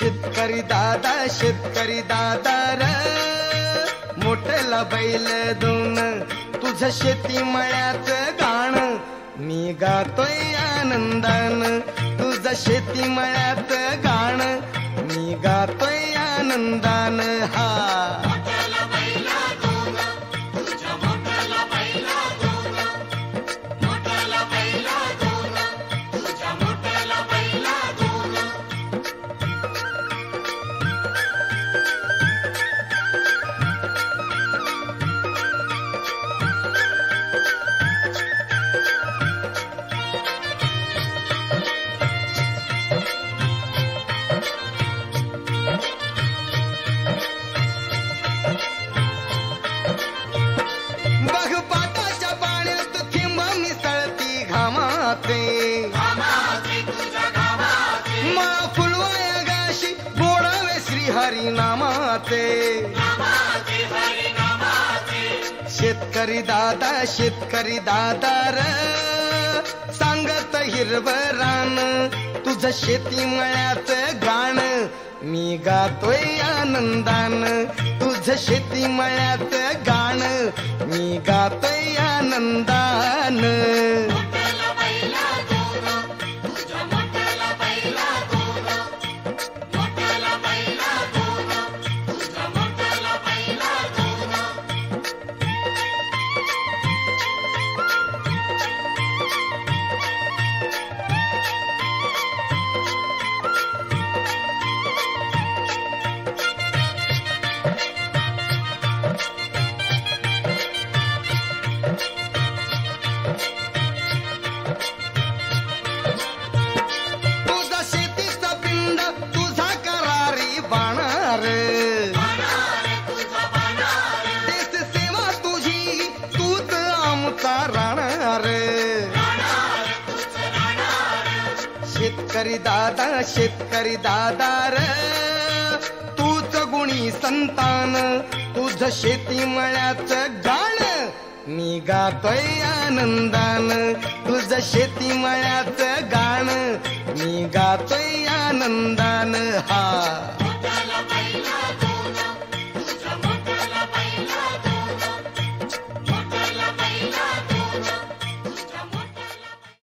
शेतकरी दादा र मोठ्याला बैल दोन तुझं शेती मळ्यात गाण मी गातोय आनंदान तुझं शेती मळ्यात गाण मी गातोय आनंदान हा शेतकरी दादा र सांगत हिरवं रान तुझं शेती मळ्यात गाण मी गातोय आनंदान तुझं शेती मळ्यात गाण मी गातोय आनंदान शेतकरी दादा र तूच गुणी संतान तुझं शेती मळ्यात गाण मी गातोय आनंदान तुझं शेती मळ्यात गाण मी गातोय आनंदान हा